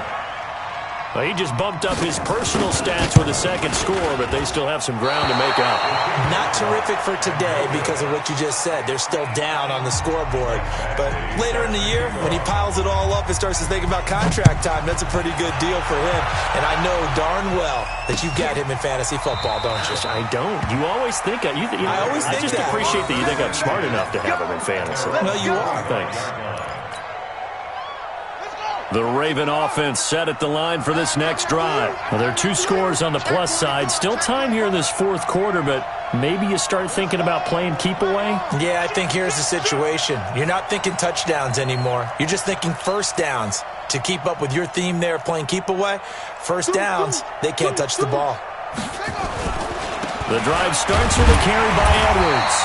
Well, he just bumped up his personal stats with a 2nd score, but they still have some ground to make up. Not terrific for today because of what you just said. They're still down on the scoreboard. But later in the year, when he piles it all up and starts to think about contract time, that's a pretty good deal for him. And I know darn well that you got him in fantasy football, don't you? I don't. You always think I just appreciate that you think I'm smart enough to have him in fantasy. No, you are. Thanks. The Raven offense set at the line for this next drive. Well, there are 2 scores on the plus side. Still time here in this 4th quarter, but maybe you start thinking about playing keep away? Yeah, I think here's the situation. You're not thinking touchdowns anymore. You're just thinking 1st downs. To keep up with your theme there, playing keep away, 1st downs, they can't touch the ball. The drive starts with a carry by Edwards.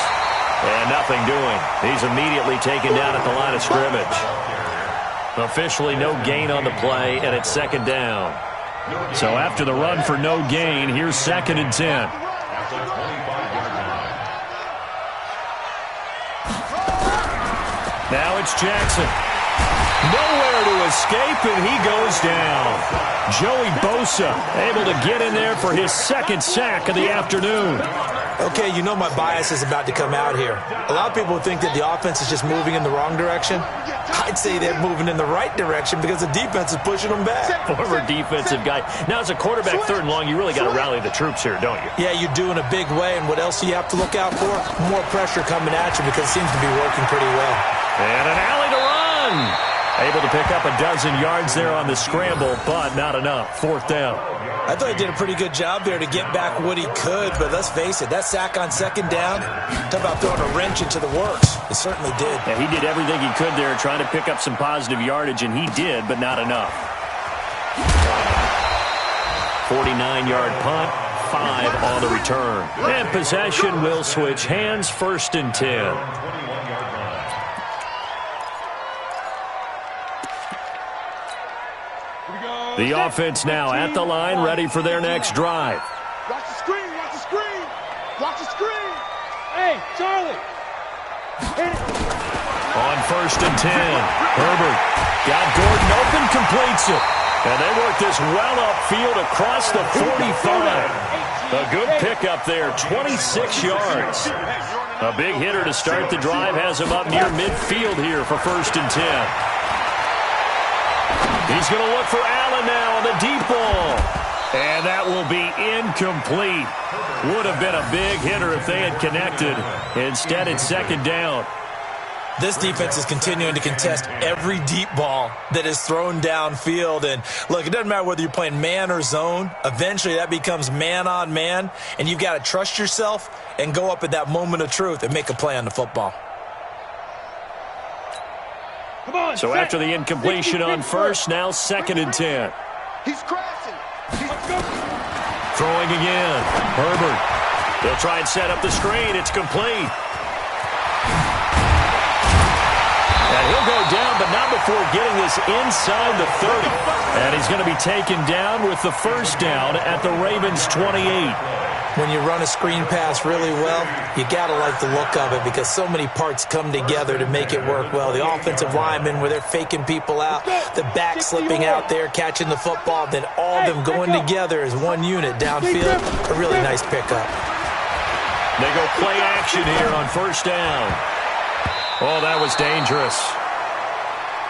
And nothing doing. He's immediately taken down at the line of scrimmage. Officially no gain on the play, and it's 2nd down. So after the run for no gain, here's 2nd and 10. Now it's Jackson. Nowhere to escape, and he goes down. Joey Bosa able to get in there for his 2nd sack of the afternoon. Okay, you know my bias is about to come out here. A lot of people think that the offense is just moving in the wrong direction. I'd say they're moving in the right direction because the defense is pushing them back. Former defensive guy. Now, as a quarterback 3rd and long, you really got to rally the troops here, don't you? Yeah, you do in a big way, and what else do you have to look out for? More pressure coming at you because it seems to be working pretty well. And an alley to run. Able to pick up a dozen yards there on the scramble, but not enough. 4th down. I thought he did a pretty good job there to get back what he could, but let's face it, that sack on 2nd down, talk about throwing a wrench into the works. It certainly did. Yeah, he did everything he could there trying to pick up some positive yardage, and he did, but not enough. 49-yard punt, 5 on the return. And possession will switch hands, 1st and 10. The offense now at the line, ready for their next drive. Watch the screen, watch the screen. Watch the screen. Hey, Charlie. Hit it. On 1st and 10, Herbert got Gordon open, completes it. And they work this well upfield across the 45. A good pickup there, 26 yards. A big hitter to start the drive has him up near midfield here for 1st and 10. He's going to look for Allen now on the deep ball. And that will be incomplete. Would have been a big hitter if they had connected. Instead, it's 2nd down. This defense is continuing to contest every deep ball that is thrown downfield. And, look, it doesn't matter whether you're playing man or zone. Eventually, that becomes man-on-man, and you've got to trust yourself and go up at that moment of truth and make a play on the football. Come on, So after the incompletion on 1st, now 2nd and 10. He's crashing. Let's go. Throwing again. Herbert. They'll try and set up the screen. It's complete. And he'll go down, but not before getting this inside the 30. And he's going to be taken down with the 1st down at the Ravens' 28. When you run a screen pass really well, you got to like the look of it because so many parts come together to make it work well. The offensive linemen, where they're faking people out, the back slipping out there, catching the football, then all of them going together as one unit downfield. A really nice pickup. They go play action here on 1st down. Oh, that was dangerous.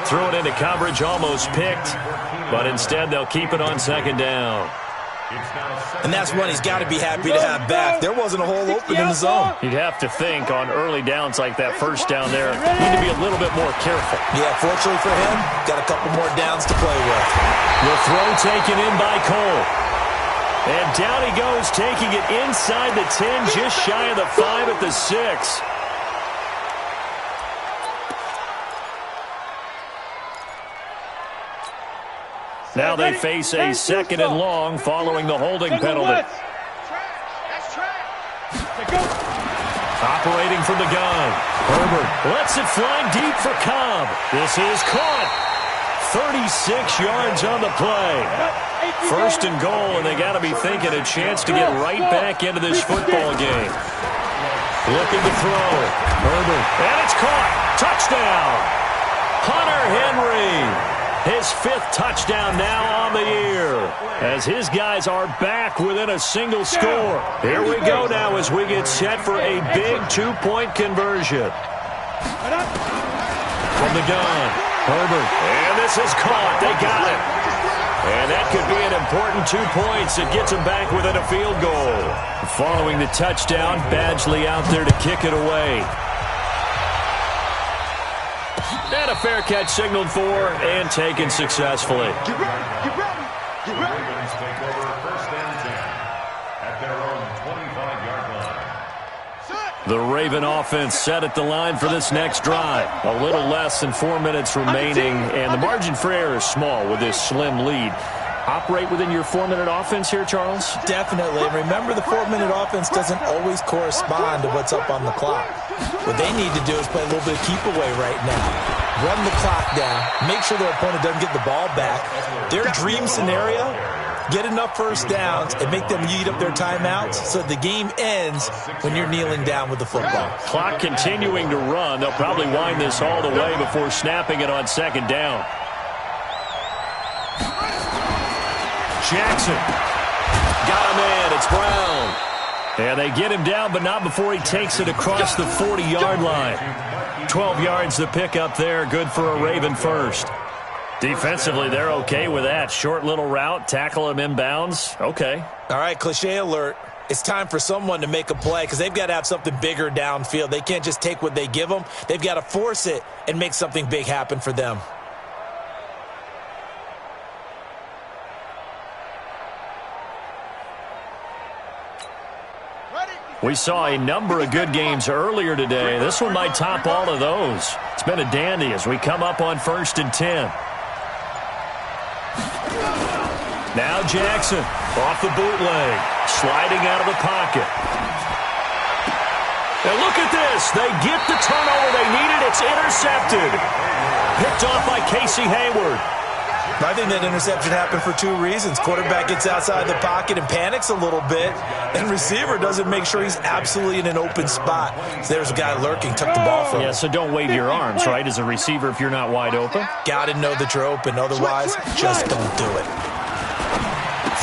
Threw it into coverage, almost picked, but instead they'll keep it on 2nd down. And that's one he's got to be happy to have back. There wasn't a hole open in the zone. You'd have to think on early downs like that 1st down there, need to be a little bit more careful. Yeah, fortunately for him, got a couple more downs to play with. The throw taken in by Cole. And down he goes, taking it inside the 10, just shy of the 5 at the 6. Now they face a 2nd and long following the holding penalty. That's trash. Operating from the gun. Herbert lets it fly deep for Cobb. This is caught. 36 yards on the play. 1st and goal, and they got to be thinking a chance to get right back into this football game. Looking to throw. Herbert, and it's caught. Touchdown. Hunter Henry. His 5th touchdown now on the year, as his guys are back within a single score. Here we go now as we get set for a big 2-point conversion. From the gun, Herbert, and this is caught. They got it. And that could be an important 2 points. It gets them back within a field goal. Following the touchdown, Badgley out there to kick it away. And a fair catch signaled for and taken successfully. Get ready, get ready, get ready. Ravens take over 1st and 10 at their own 25-yard line. The Raven offense set at the line for this next drive. A little less than 4 minutes remaining, and the margin for error is small with this slim lead. Operate within your 4-minute offense here, Charles? Definitely. And remember, the 4-minute offense doesn't always correspond to what's up on the clock. What they need to do is play a little bit of keep away right now. Run the clock down. Make sure their opponent doesn't get the ball back. Their dream scenario, get enough 1st downs and make them eat up their timeouts so the game ends when you're kneeling down with the football. Clock continuing to run. They'll probably wind this all the way before snapping it on 2nd down. Jackson. Got him in. It's Brown. And they get him down, but not before he takes it across the 40-yard line. 12 yards to pick up there. Good for a Raven 1st. Defensively, they're okay with that. Short little route, tackle him inbounds. Okay. All right, cliche alert. It's time for someone to make a play because they've got to have something bigger downfield. They can't just take what they give them. They've got to force it and make something big happen for them. We saw a number of good games earlier today. This one might top all of those. It's been a dandy as we come up on 1st and 10. Now Jackson off the bootleg, sliding out of the pocket. And look at this. They get the turnover they needed. It's intercepted. Picked off by Casey Hayward. I think that interception happened for two reasons. Quarterback gets outside the pocket and panics a little bit, and receiver doesn't make sure he's absolutely in an open spot. So there's a guy lurking, took the ball from him. Yeah, so don't wave your arms, right, as a receiver if you're not wide open. Got to know that you're open. Otherwise, just don't do it.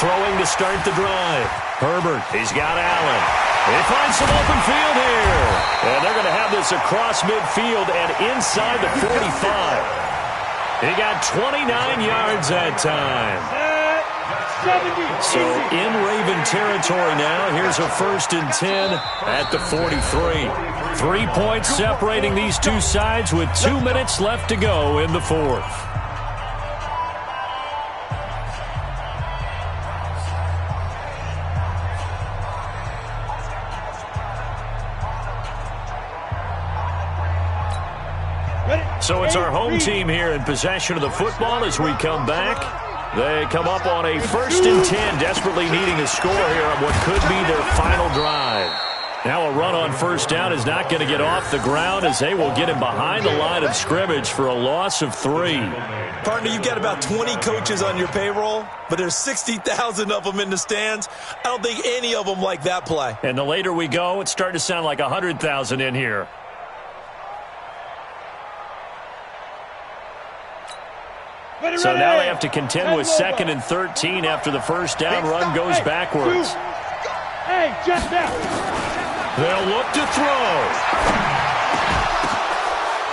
Throwing to start the drive. Herbert, he's got Allen. He finds some open field here. And they're going to have this across midfield and inside the 45. He got 29 yards that time. So in Raven territory now. Here's a 1st and 10 at the 43. 3 points separating these two sides with 2 minutes left to go in the fourth. So it's our home team here in possession of the football as we come back. They come up on a 1st and 10, desperately needing a score here on what could be their final drive. Now a run on 1st down is not going to get off the ground as they will get him behind the line of scrimmage for a loss of 3. Partner, you've got about 20 coaches on your payroll, but there's 60,000 of them in the stands. I don't think any of them like that play. And the later we go, it's starting to sound like 100,000 in here. So now they have to contend with 2nd and 13 after the 1st down run goes backwards. Hey, just out. They'll look to throw.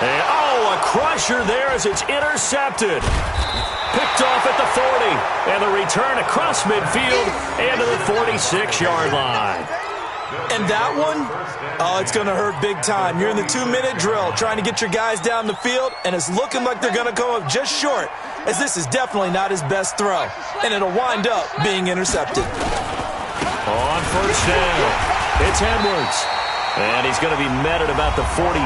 And, a crusher there as it's intercepted. Picked off at the 40. And the return across midfield and to the 46-yard line. And that one, it's going to hurt big time. You're in the 2-minute drill trying to get your guys down the field, and it's looking like they're going to come up just short, as this is definitely not his best throw, and it'll wind up being intercepted. On 1st down, it's Edwards, and he's going to be met at about the 43.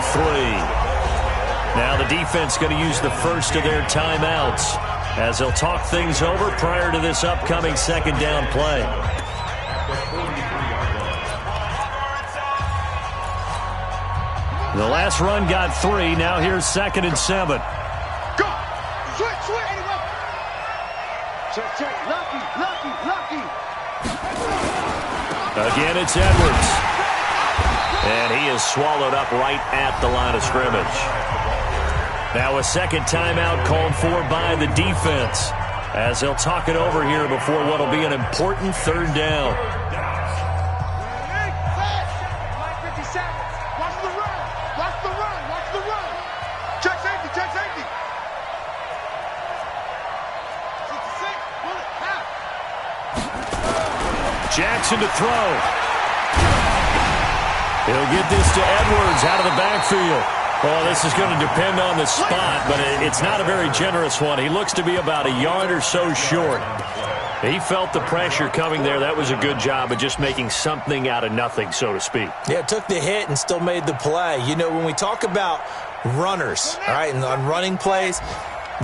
Now the defense going to use the first of their timeouts as they'll talk things over prior to this upcoming 2nd down play. The last run got 3. Now here's 2nd and 7. Go! Switch! Check. Lucky! Again, it's Edwards. And he is swallowed up right at the line of scrimmage. Now a 2nd timeout called for by the defense as they'll talk it over here before what will be an important 3rd down. Jackson to throw. He'll get this to Edwards out of the backfield. Well, this is going to depend on the spot, but it's not a very generous one. He looks to be about a yard or so short. He felt the pressure coming there. That was a good job of just making something out of nothing, so to speak. Yeah, took the hit and still made the play. You know, when we talk about runners, all right, and on running plays,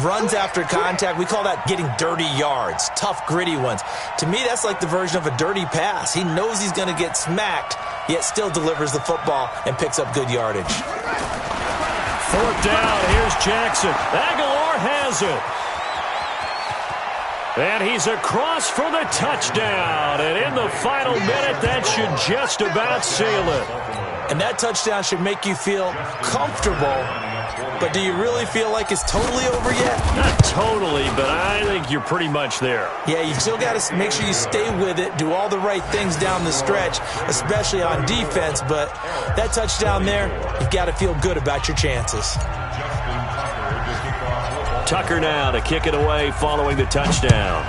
runs after contact, we call that getting dirty yards, tough, gritty ones. To me, that's like the version of a dirty pass. He knows he's going to get smacked, yet still delivers the football and picks up good yardage. 4th down, here's Jackson. Aguilar has it. And he's across for the touchdown. And in the final minute, that should just about seal it. And that touchdown should make you feel comfortable. But do you really feel like it's totally over yet? Not totally, but I think you're pretty much there. Yeah, you still got to make sure you stay with it, do all the right things down the stretch, especially on defense. But that touchdown there, you've got to feel good about your chances. Tucker now to kick it away following the touchdown.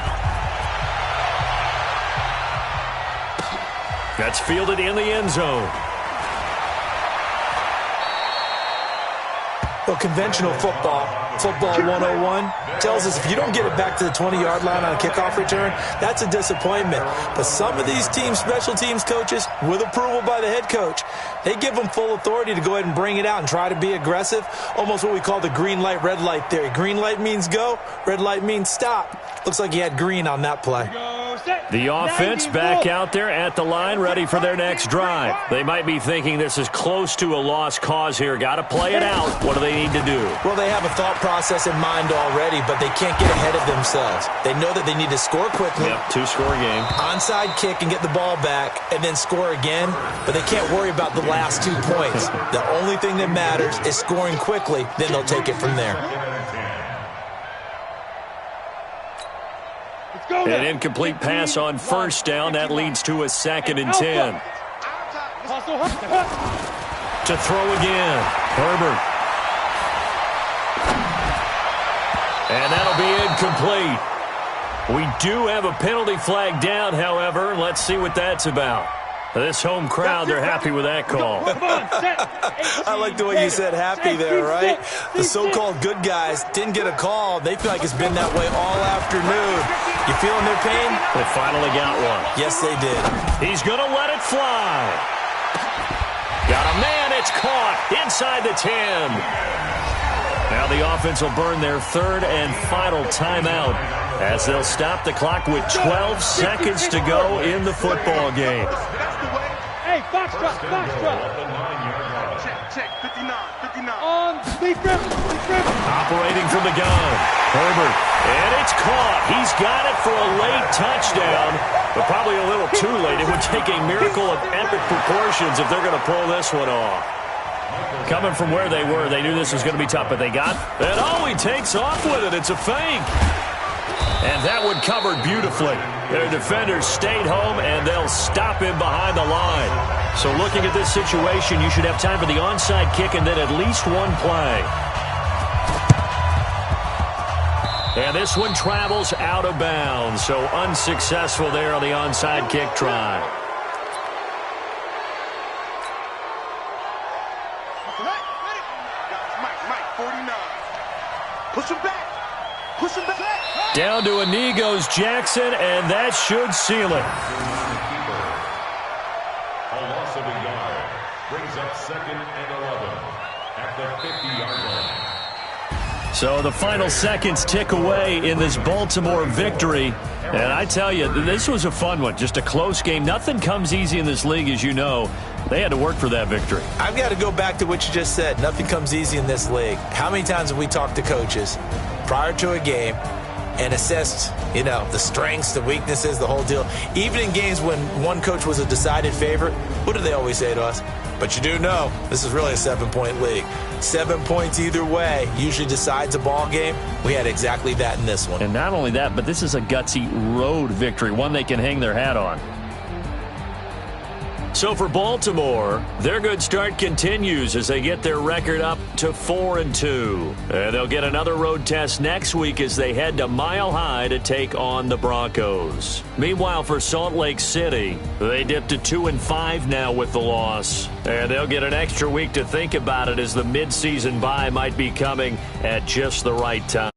That's fielded in the end zone. Well, conventional football 101, tells us if you don't get it back to the 20-yard line on a kickoff return, that's a disappointment. But some of these teams, special teams coaches, with approval by the head coach, they give them full authority to go ahead and bring it out and try to be aggressive, almost what we call the green light, red light theory. Green light means go, red light means stop. Looks like he had green on that play. The offense back out there at the line, ready for their next drive. They might be thinking this is close to a lost cause here. Got to play it out. What do they need to do? Well, they have a thought process in mind already, but they can't get ahead of themselves. They know that they need to score quickly. Yep, two-score game. Onside kick and get the ball back and then score again, but they can't worry about the last 2 points. The only thing that matters is scoring quickly, then they'll take it from there. An incomplete pass on first down. That leads to a 2nd and 10. To throw again. Herbert. And that'll be incomplete. We do have a penalty flag down, however. Let's see what that's about. This home crowd, they're happy with that call. I like the way you said happy there, right? The so-called good guys didn't get a call. They feel like it's been that way all afternoon. You feeling their pain? They finally got one. Yes, they did. He's going to let it fly. Got a man. It's caught inside the 10. Now the offense will burn their 3rd and final timeout as they'll stop the clock with 12 seconds to go in the football game. Hey, foxtrot. Check, 59. On, Operating from the gun. Herbert. And it's caught. He's got it for a late touchdown, but probably a little too late. It would take a miracle of epic proportions if they're going to pull this one off. Coming from where they were, they knew this was going to be tough, but they got it. And oh, he takes off with it. It's a fake. And that one covered beautifully. Their defenders stayed home, and they'll stop him behind the line. So looking at this situation, you should have time for the onside kick and then at least one play. And this one travels out of bounds, so unsuccessful there on the onside kick try. Mike, 49. Push him back. Down to a knee goes Jackson, and that should seal it. A loss of a yard brings up 2nd and 11 at the 50-yard line. So the final seconds tick away in this Baltimore victory. And I tell you, this was a fun one. Just a close game. Nothing comes easy in this league, as you know. They had to work for that victory. I've got to go back to what you just said. Nothing comes easy in this league. How many times have we talked to coaches prior to a game and assessed, the strengths, the weaknesses, the whole deal? Even in games when one coach was a decided favorite, what do they always say to us? But you do know this is really a 7-point league. 7 points either way usually decides a ball game. We had exactly that in this one. And not only that, but this is a gutsy road victory, one they can hang their hat on. So for Baltimore, their good start continues as they get their record up to 4-2. And they'll get another road test next week as they head to Mile High to take on the Broncos. Meanwhile, for Salt Lake City, they dipped to 2-5 now with the loss. And they'll get an extra week to think about it as the midseason bye might be coming at just the right time.